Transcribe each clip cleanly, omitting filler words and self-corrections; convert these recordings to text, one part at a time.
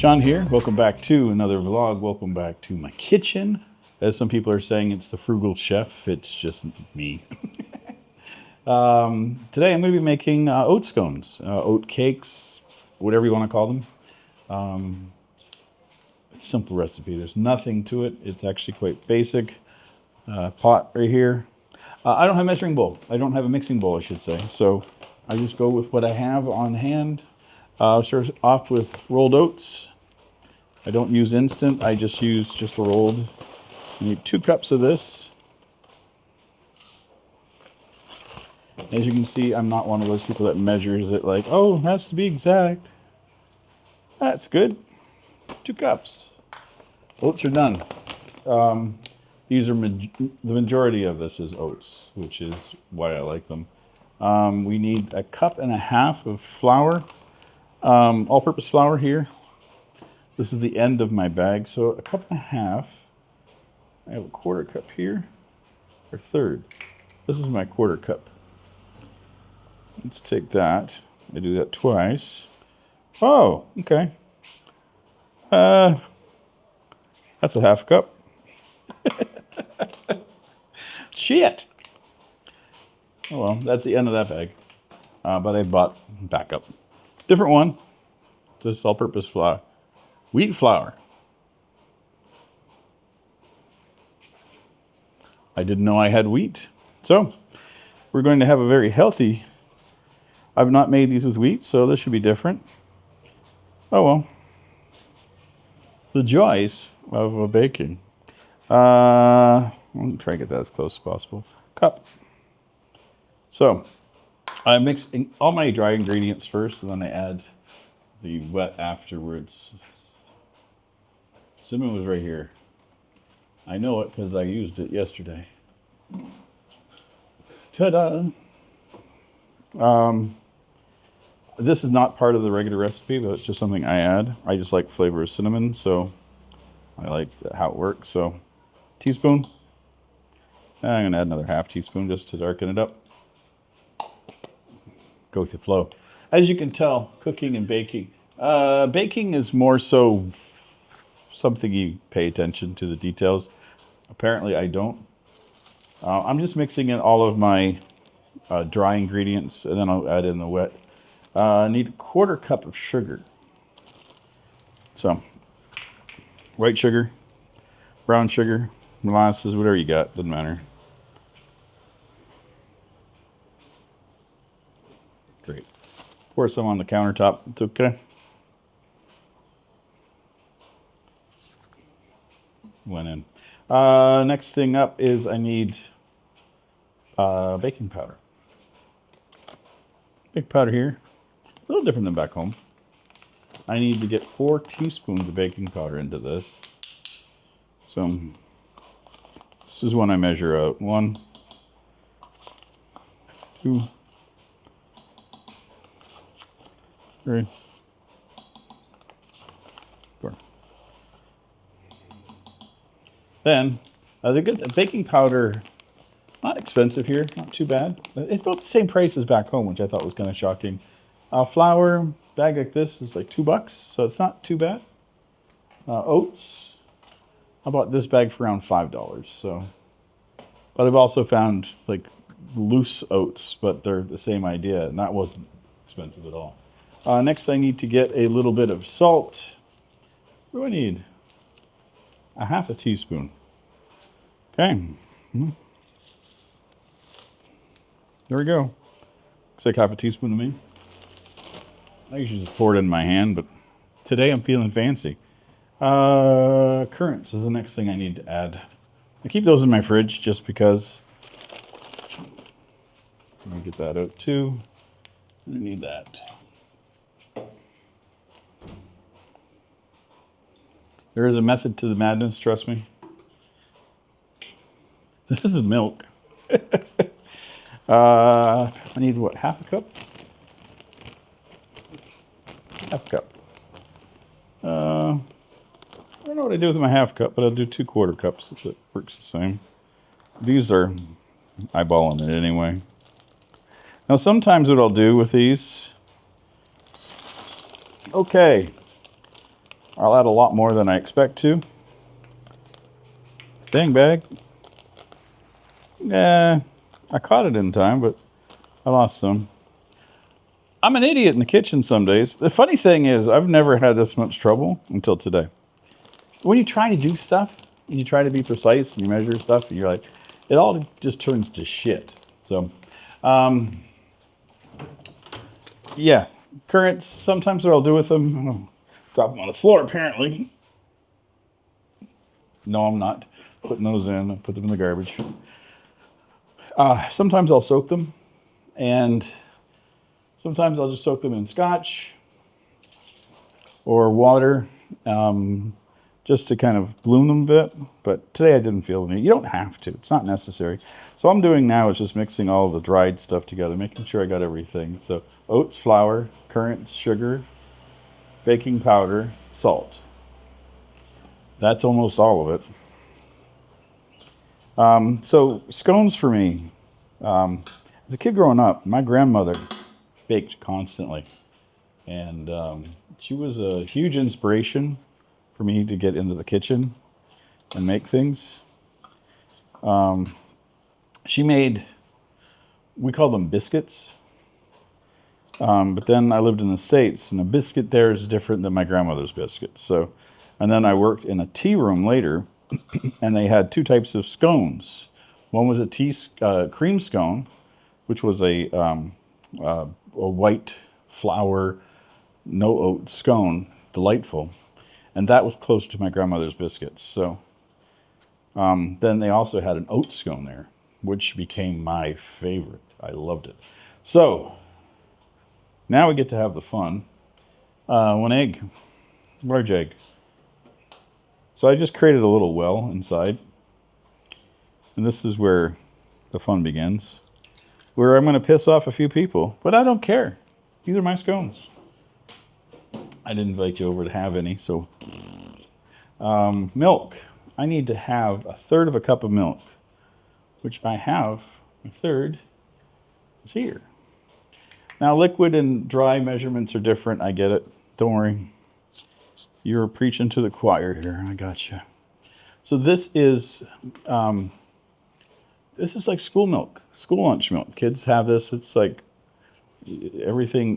Sean here. Welcome back to another vlog. Welcome back to my kitchen. As some people are saying, it's the Frugal Chef. It's just me. Today I'm going to be making oat scones, oat cakes, whatever you want to call them. It's a simple recipe. There's nothing to it. It's actually quite basic. Pot right here. I don't have a measuring bowl. I don't have a mixing bowl, I should say. So I just go with what I have on hand. Start off with rolled oats. I don't use instant. I just use the rolled. I need 2 cups of this. As you can see, I'm not one of those people that measures it like, oh, it has to be exact. That's good. 2 cups. Oats are done. These are the majority of this is oats, which is why I like them. We need 1.5 cups of flour, all-purpose flour here. This is the end of my bag, so 1.5 cups. I have a 1/4 cup here, or 1/3. This is my 1/4 cup. Let's take that. I do that twice. Oh, okay. That's a 1/2 cup. Shit. Oh well, that's the end of that bag. But I bought backup. Different one. Just all-purpose flour. Wheat flour. I didn't know I had wheat. So, we're going to have a very healthy... I've not made these with wheat, so this should be different. Oh well. The joys of baking. I'm going to try to get that as close as possible. Cup. So, I mix all my dry ingredients first, and then I add the wet afterwards. Cinnamon was right here. I know it because I used it yesterday. Ta-da! This is not part of the regular recipe, but it's just something I add. I just like flavor of cinnamon, so I like how it works. So, teaspoon. I'm going to add another 1/2 teaspoon just to darken it up. Go with the flow. As you can tell, cooking and baking. Baking is more so something you pay attention to the details. Apparently I don't. I'm just mixing in all of my dry ingredients, and then I'll add in the wet. I need 1/4 cup of sugar. So, white sugar, brown sugar, molasses, whatever you got, doesn't matter. Great. Pour some on the countertop, it's okay. Went in. Next thing up is I need baking powder. Baking powder here, a little different than back home. I need to get 4 teaspoons of baking powder into this. So this is when I measure out. 1, 2, 3, 4. Then, the baking powder, not expensive here, not too bad. It's about the same price as back home, which I thought was kind of shocking. Flour, bag like this is like $2, so it's not too bad. Oats, I bought this bag for around $5, so. But I've also found like loose oats, but they're the same idea, and that wasn't expensive at all. Next I need to get a little bit of salt. What do I need? 1/2 teaspoon. Okay. There we go. Looks like 1/2 teaspoon to me. I usually just pour it in my hand, but today I'm feeling fancy. Currants is the next thing I need to add. I keep those in my fridge just because. Let me get that out too. I need that. There is a method to the madness, trust me. This is milk. I need what, 1/2 cup? 1/2 cup. I don't know what I do with my 1/2 cup, but I'll do 2 1/4 cups if it works the same. These are eyeballing it anyway. Now sometimes what I'll do with these, okay, I'll add a lot more than I expect to. Dang bag. Nah, I caught it in time, but I lost some. I'm an idiot in the kitchen some days. The funny thing is, I've never had this much trouble until today. When you try to do stuff, and you try to be precise, and you measure stuff, and you're like, it all just turns to shit. So, yeah, currants, sometimes what I'll do with them, I'll drop them on the floor apparently. No, I'm not putting those in. I'll put them in the garbage. Sometimes I'll soak them, and sometimes I'll just soak them in scotch or water, just to kind of bloom them a bit. But today I didn't feel the need. You don't have to. It's not necessary. So what I'm doing now is just mixing all the dried stuff together, making sure I got everything. So oats, flour, currants, sugar, baking powder, salt. That's almost all of it. So scones for me. As a kid growing up, my grandmother baked constantly. And she was a huge inspiration for me to get into the kitchen and make things. She made, we call them biscuits. But then I lived in the States, and a biscuit there is different than my grandmother's biscuits. So, and then I worked in a tea room later, and they had two types of scones. One was a cream scone, which was a white flour, no oat scone, delightful. And that was close to my grandmother's biscuits. So then they also had an oat scone there, which became my favorite. I loved it. So now we get to have the fun. One egg, large egg. So I just created a little well inside. And this is where the fun begins. Where I'm going to piss off a few people, but I don't care. These are my scones. I didn't invite you over to have any, so. Milk. I need to have 1/3 of a cup of milk, which I have. 1/3 is here. Now, liquid and dry measurements are different. I get it. Don't worry. You're preaching to the choir here. I gotcha. So this is like school milk, school lunch milk. Kids have this. It's like everything.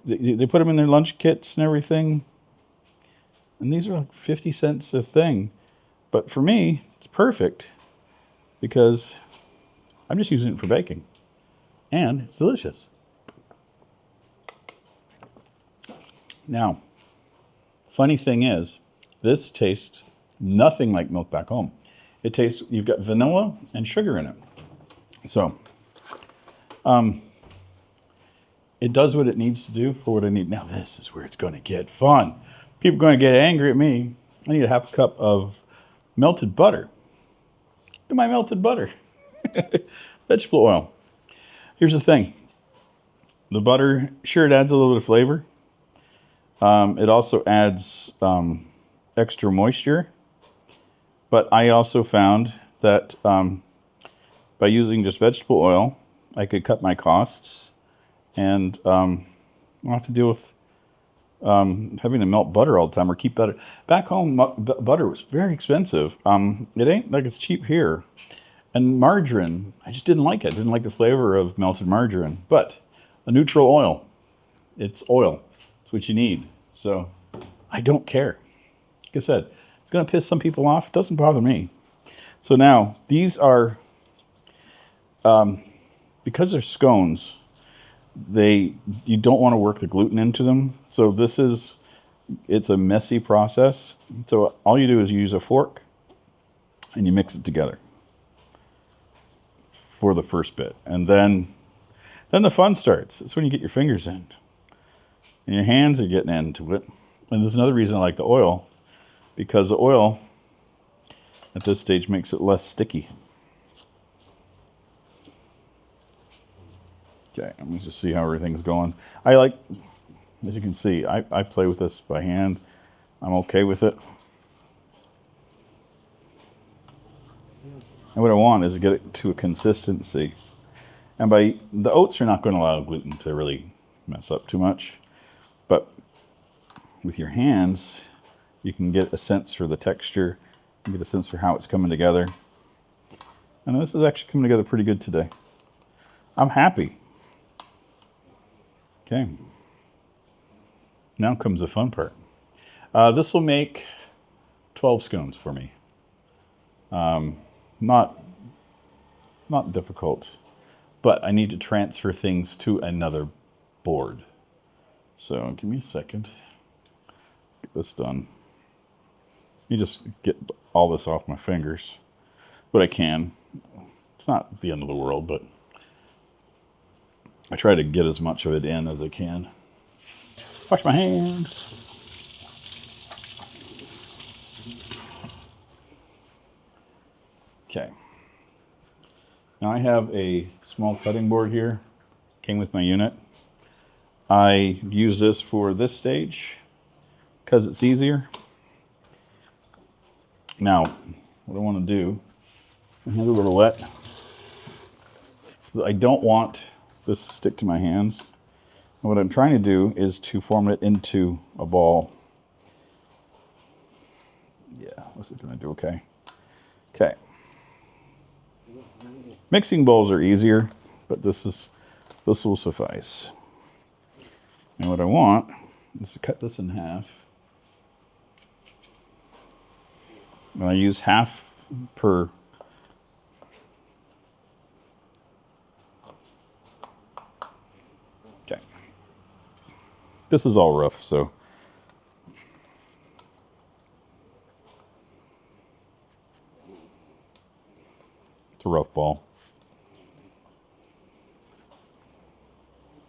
They put them in their lunch kits and everything. And these are like 50 cents a thing. But for me, it's perfect because I'm just using it for baking. And it's delicious. Now, funny thing is, this tastes nothing like milk back home. It tastes, you've got vanilla and sugar in it. So, it does what it needs to do for what I need. Now, this is where it's going to get fun. People are going to get angry at me. I need a 1/2 cup of melted butter. Look at my melted butter. Vegetable oil. Here's the thing. The butter, sure, it adds a little bit of flavor. It also adds extra moisture. But I also found that by using just vegetable oil, I could cut my costs and I don't have to deal with having to melt butter all the time or keep butter. Back home, butter was very expensive. It ain't like it's cheap here. And margarine, I just didn't like it. I didn't like the flavor of melted margarine. But a neutral oil, it's oil. It's what you need. So I don't care. Like I said, it's going to piss some people off. It doesn't bother me. So now, these are, because they're scones, you don't want to work the gluten into them. So it's a messy process. So all you do is you use a fork and you mix it together for the first bit. And then the fun starts. It's when you get your fingers in and your hands are getting into it. And there's another reason I like the oil, because the oil at this stage makes it less sticky. Okay, let me just see how everything's going. I like, as you can see, I play with this by hand. I'm okay with it. And what I want is to get it to a consistency. And the oats are not going to allow gluten to really mess up too much. But with your hands, You can get a sense for the texture, you get a sense for how it's coming together. And this is actually coming together pretty good today. I'm happy. Okay. Now comes the fun part. This will make 12 scones for me. Not difficult, but I need to transfer things to another board. So give me a second. Get this done. You just get all this off my fingers, but I can. It's not the end of the world, but I try to get as much of it in as I can. Wash my hands. Okay. Now I have a small cutting board here. Came with my unit. I use this for this stage because it's easier. Now, what I want to do, I have a little wet. I don't want this to stick to my hands. And what I'm trying to do is to form it into a ball. Yeah, this is going to do okay. Okay. Mixing bowls are easier, but this will suffice. And what I want is to cut this in half. And I use half per. Okay. This is all rough, so. It's a rough ball.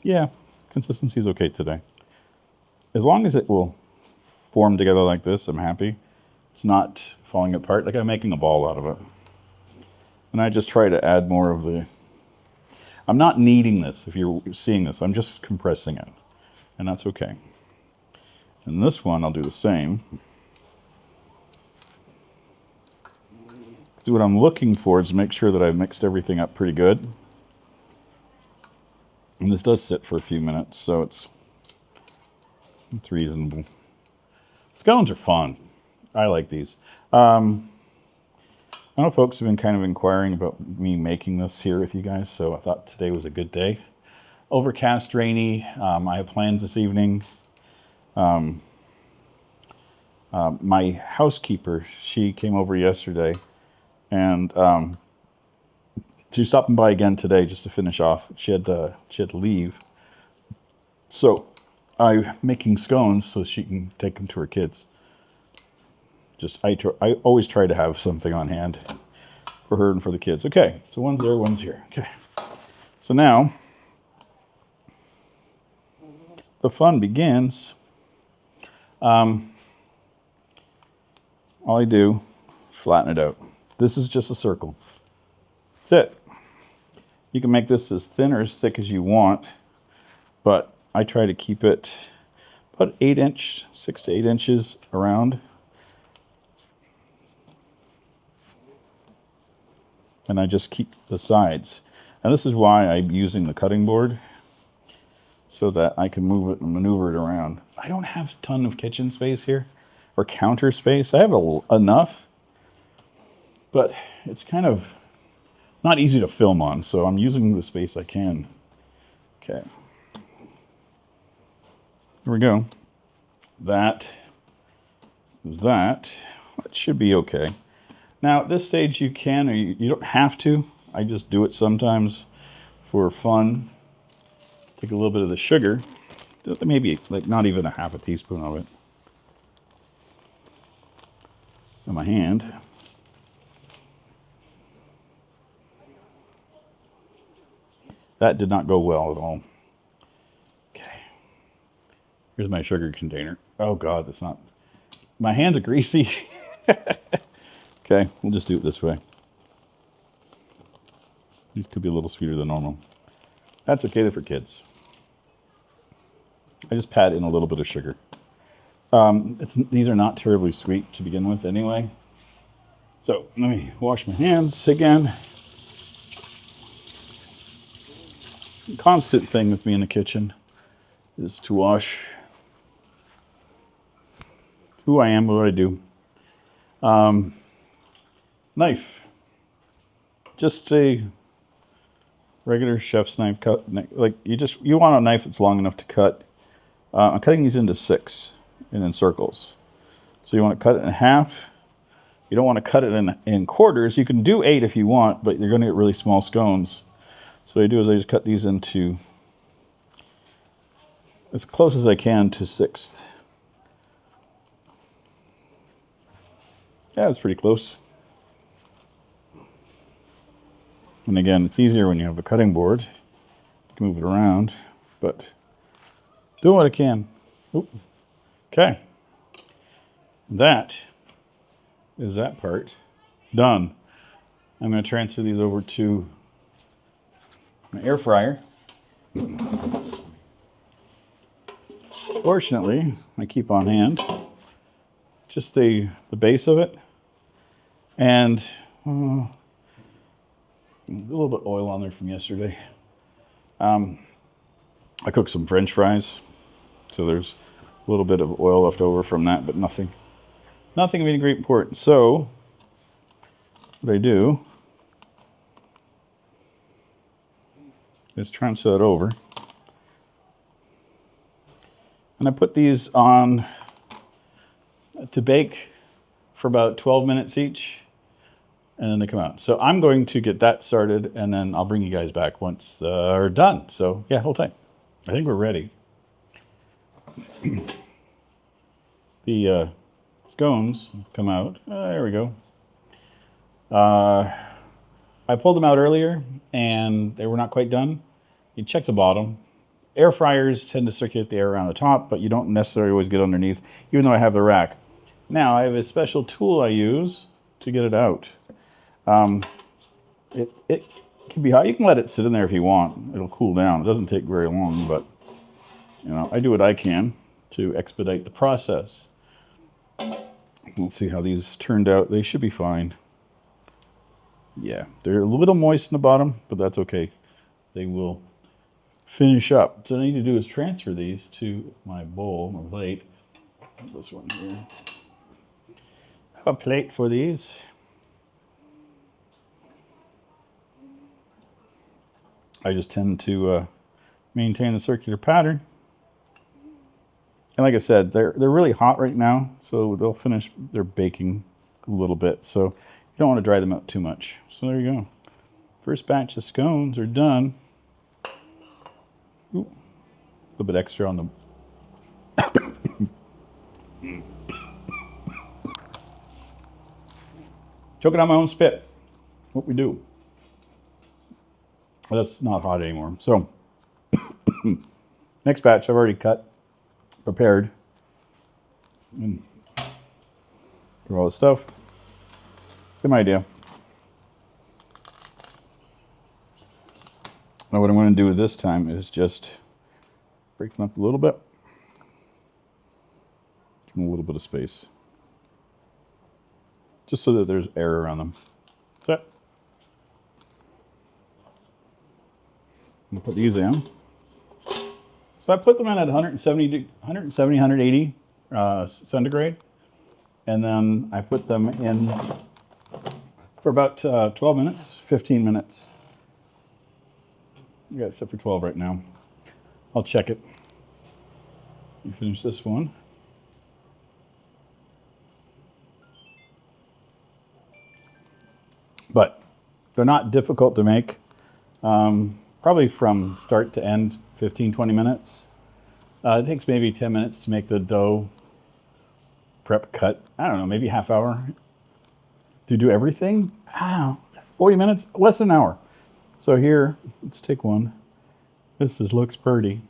Yeah, consistency is okay today. As long as it will form together like this, I'm happy. It's not falling apart, like I'm making a ball out of it. And I just try to add more of the, I'm not kneading this, if you're seeing this, I'm just compressing it. And that's okay. And this one, I'll do the same. So what I'm looking for is to make sure that I've mixed everything up pretty good. And this does sit for a few minutes, so it's reasonable. Scones are fun. I like these. I know folks have been kind of inquiring about me making this here with you guys, so I thought today was a good day. Overcast, rainy. I have plans this evening. My housekeeper, she came over yesterday, and she's stopping by again today just to finish off. She had to leave. So I'm making scones so she can take them to her kids. I always try to have something on hand for her and for the kids. Okay, so one's there, one's here. Okay, so now the fun begins. All I do is flatten it out. This is just a circle. That's it. You can make this as thin or as thick as you want, but I try to keep it about 6 to 8 inches around. And I just keep the sides. And this is why I'm using the cutting board, so that I can move it and maneuver it around. I don't have a ton of kitchen space here, or counter space. I have enough, but it's kind of not easy to film on, so I'm using the space I can. Okay. Here we go. That should be okay. Now, at this stage, you can, or you don't have to. I just do it sometimes for fun. Take a little bit of the sugar, maybe like not even a half a teaspoon of it, in my hand. That did not go well at all. Okay. Here's my sugar container. Oh God, that's not, my hands are greasy. Okay, we'll just do it this way. These could be a little sweeter than normal. That's okay for kids. I just pat in a little bit of sugar. These are not terribly sweet to begin with anyway. So let me wash my hands again. Constant thing with me in the kitchen is to wash who I am, what I do. Knife. Just a regular chef's knife. Cut like you want a knife that's long enough to cut. I'm cutting these into 6 and in circles. So you want to cut it in half. You don't want to cut it in quarters. You can do 8 if you want, but you're going to get really small scones. So what I do is I just cut these into as close as I can to 1/6. Yeah, that's pretty close. And again, it's easier when you have a cutting board. You can move it around, but doing what I can. Oop. Okay. That is that part done. I'm going to transfer these over to my air fryer. Fortunately, I keep on hand just the base of it, and a little bit of oil on there from yesterday. I cooked some French fries, so there's a little bit of oil left over from that, but nothing of any great importance. So what I do is transfer that over, and I put these on to bake for about 12 minutes each, and then they come out. So I'm going to get that started, and then I'll bring you guys back once they're done. So yeah, hold tight. I think we're ready. The scones come out. There we go. I pulled them out earlier, and they were not quite done. You check the bottom. Air fryers tend to circulate the air around the top, but you don't necessarily always get underneath, even though I have the rack. Now, I have a special tool I use to get it out. It can be hot. You can let it sit in there if you want. It'll cool down. It doesn't take very long, but I do what I can to expedite the process. Let's see how these turned out. They should be fine. Yeah, they're a little moist in the bottom, but that's okay. They will finish up. So what I need to do is transfer these to my bowl, my plate. This one here. I have a plate for these. I just tend to maintain the circular pattern. And like I said, they're really hot right now, so they'll finish their baking a little bit. So you don't want to dry them out too much. So there you go. First batch of scones are done. Ooh, a little bit extra on the choking on my own spit. What we do. Well, that's not hot anymore. So next batch I've already cut, prepared, and for all the stuff. Same idea. Now what I'm going to do this time is just break them up a little bit. Give them a little bit of space. Just so that there's air around them. That's it. I'm going to put these in. So I put them in at 170, 180 centigrade. And then I put them in for about 12 minutes, 15 minutes. I got it set for 12 right now. I'll check it. You finish this one. But they're not difficult to make. Probably from start to end, 15, 20 minutes. It takes maybe 10 minutes to make the dough prep cut. I don't know, maybe half hour to do everything. 40 minutes, less than an hour. So here, let's take one. This looks pretty.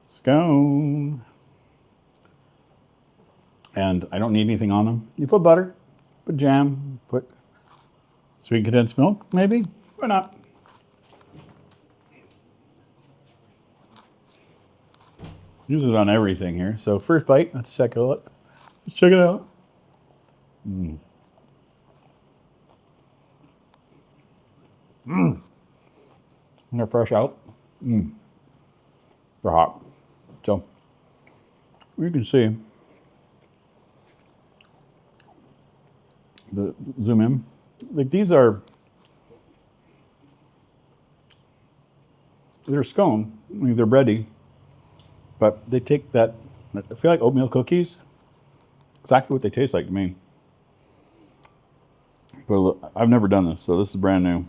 Scone. And I don't need anything on them. You put butter, put jam, put sweet condensed milk, maybe. Why not? Use it on everything here. So first bite, let's check it out. Let's check it out. They're fresh out. They're hot. So you can see the zoom in. Like these are, they're scone. I mean, they're bready, but they take that. I feel like oatmeal cookies. Exactly what they taste like to me. But look, I've never done this, so this is brand new.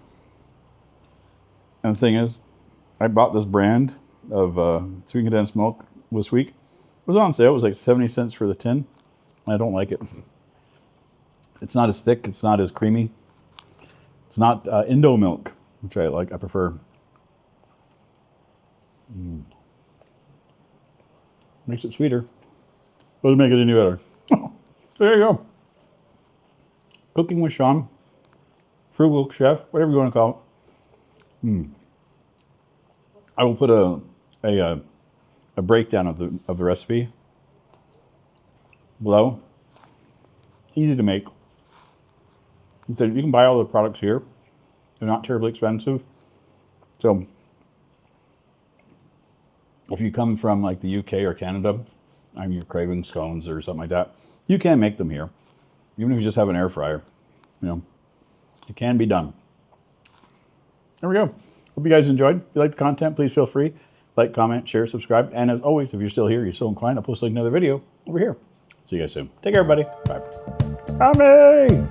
And the thing is, I bought this brand of sweet condensed milk this week. It was on sale. It was like 70 cents for the tin. I don't like it. It's not as thick. It's not as creamy. It's not Indo milk, which I like. I prefer. Makes it sweeter. Doesn't make it any better. There you go. Cooking with Sean, Frugal Chef, whatever you want to call it. I will put a breakdown of the recipe below. Easy to make. You can buy all the products here. They're not terribly expensive. So if you come from like the UK or Canada, I mean you're craving scones or something like that, you can make them here. Even if you just have an air fryer, you know, it can be done. There we go. Hope you guys enjoyed. If you like the content, please feel free. Like, comment, share, subscribe. And as always, if you're still here, you're so inclined, I'll post like another video over here. See you guys soon. Take care, everybody. Bye. Mommy!